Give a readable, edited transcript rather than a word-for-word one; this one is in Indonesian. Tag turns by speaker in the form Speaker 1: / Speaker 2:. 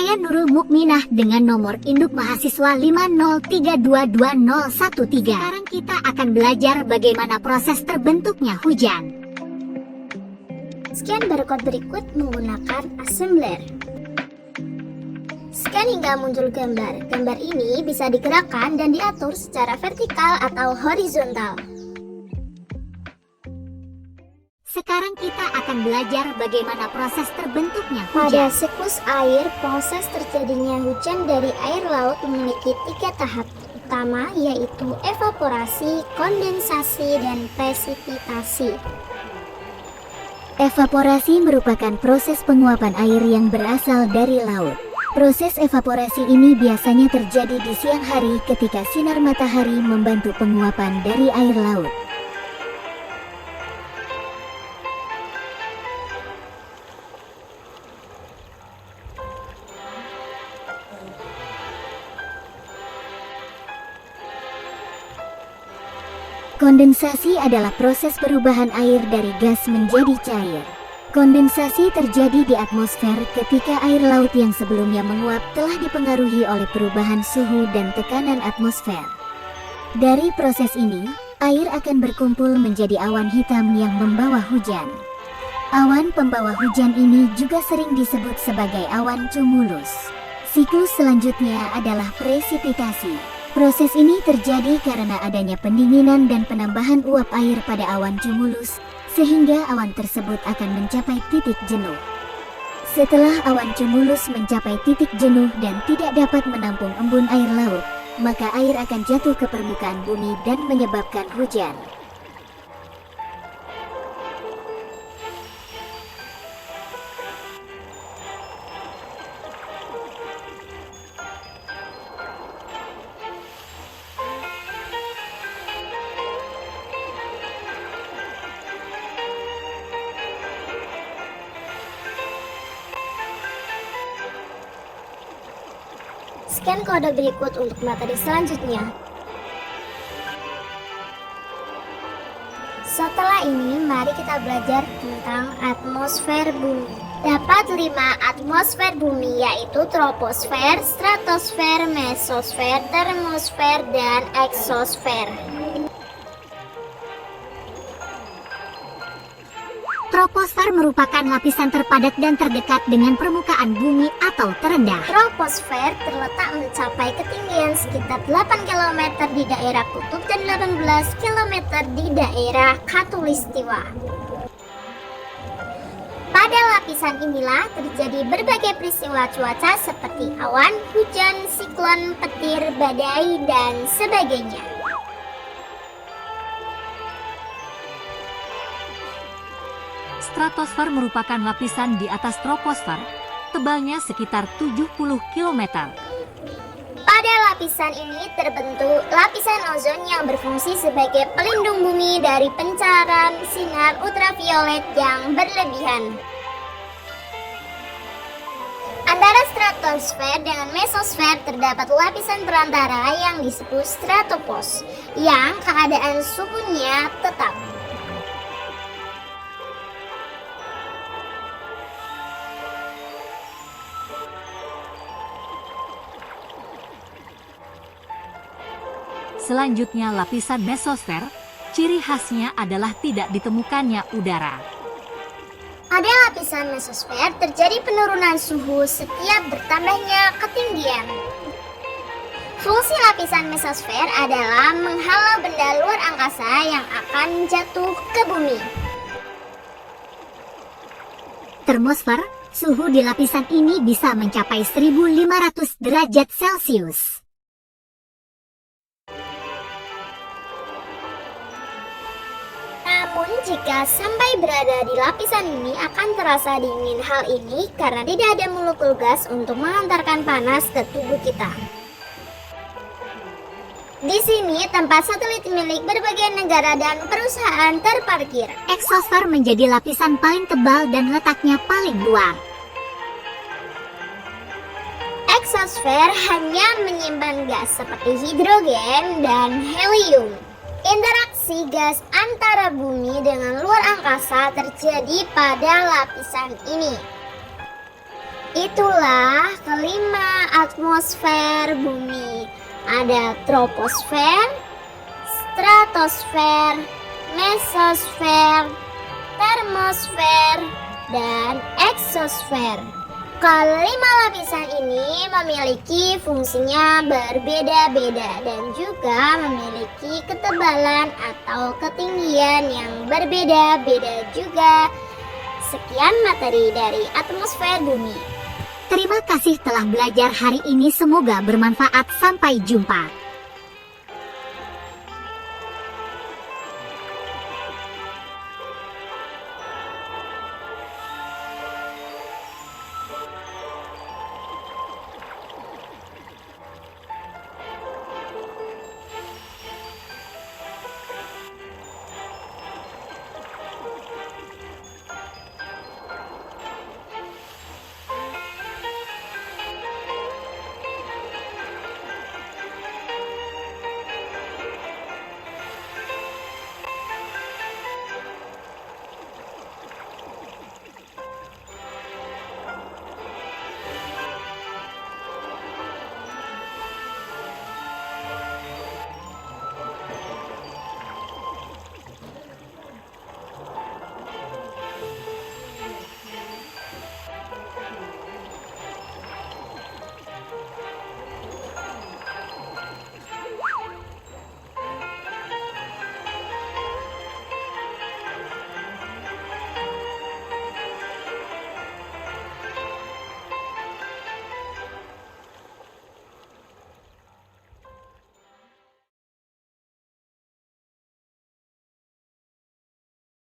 Speaker 1: Saya Nurul Mukminah dengan nomor induk mahasiswa 503222013. Sekarang kita akan belajar bagaimana proses terbentuknya hujan.
Speaker 2: Scan barcode berikut menggunakan assembler. Scan hingga muncul gambar. Gambar ini bisa digerakkan dan diatur secara vertikal atau horizontal.
Speaker 1: Sekarang kita akan belajar bagaimana proses terbentuknya
Speaker 2: Pada
Speaker 1: hujan.
Speaker 2: siklus air, proses terjadinya hujan dari air laut memiliki 3 tahap utama, yaitu evaporasi, kondensasi, dan presipitasi.
Speaker 1: Evaporasi merupakan proses penguapan air yang berasal dari laut. Proses evaporasi ini biasanya terjadi di siang hari ketika sinar matahari membantu penguapan dari air laut. Kondensasi adalah proses perubahan air dari gas menjadi cair. Kondensasi terjadi di atmosfer ketika air laut yang sebelumnya menguap telah dipengaruhi oleh perubahan suhu dan tekanan atmosfer. Dari proses ini, air akan berkumpul menjadi awan hitam yang membawa hujan. Awan pembawa hujan ini juga sering disebut sebagai awan cumulus. Siklus selanjutnya adalah presipitasi. Proses ini terjadi karena adanya pendinginan dan penambahan uap air pada awan cumulus, sehingga awan tersebut akan mencapai titik jenuh. Setelah awan cumulus mencapai titik jenuh dan tidak dapat menampung embun air laut, maka air akan jatuh ke permukaan bumi dan menyebabkan hujan.
Speaker 2: Scan kode berikut untuk materi selanjutnya. Setelah ini, mari kita belajar tentang atmosfer bumi. Dapat 5 atmosfer bumi, yaitu troposfer, stratosfer, mesosfer, termosfer, dan eksosfer.
Speaker 1: Troposfer merupakan lapisan terpadat dan terdekat dengan permukaan bumi atau terendah.
Speaker 2: Troposfer terletak mencapai ketinggian sekitar 8 km di daerah kutub dan 18 km di daerah khatulistiwa. Pada lapisan inilah terjadi berbagai peristiwa cuaca seperti awan, hujan, siklon, petir, badai, dan sebagainya.
Speaker 3: Stratosfer merupakan lapisan di atas troposfer, tebalnya sekitar 70 km.
Speaker 2: Pada lapisan ini terbentuk lapisan ozon yang berfungsi sebagai pelindung bumi dari pancaran sinar ultraviolet yang berlebihan. Antara stratosfer dengan mesosfer terdapat lapisan perantara yang disebut stratopos, yang keadaan suhunya tetap.
Speaker 3: Selanjutnya lapisan mesosfer, ciri khasnya adalah tidak ditemukannya udara.
Speaker 2: Pada lapisan mesosfer terjadi penurunan suhu setiap bertambahnya ketinggian. Fungsi lapisan mesosfer adalah menghalau benda luar angkasa yang akan jatuh ke bumi.
Speaker 1: Termosfer, suhu di lapisan ini bisa mencapai 1500 derajat Celcius.
Speaker 2: Namun jika sampai berada di lapisan ini akan terasa dingin. Hal ini karena tidak ada molekul gas untuk mengantarkan panas ke tubuh kita. Di sini tempat satelit milik berbagai negara dan perusahaan terparkir.
Speaker 1: Eksosfer menjadi lapisan paling tebal dan letaknya paling luar.
Speaker 2: Eksosfer hanya menyimpan gas seperti hidrogen dan helium. Interaksi gas antara bumi dengan luar angkasa terjadi pada lapisan ini. Itulah kelima atmosfer bumi. Ada troposfer, stratosfer, mesosfer, termosfer, dan eksosfer. Kelima lapisan ini memiliki fungsinya berbeda-beda dan juga memiliki ketebalan atau ketinggian yang berbeda-beda juga. Sekian materi dari atmosfer bumi.
Speaker 1: Terima kasih telah belajar hari ini, semoga bermanfaat. Sampai jumpa.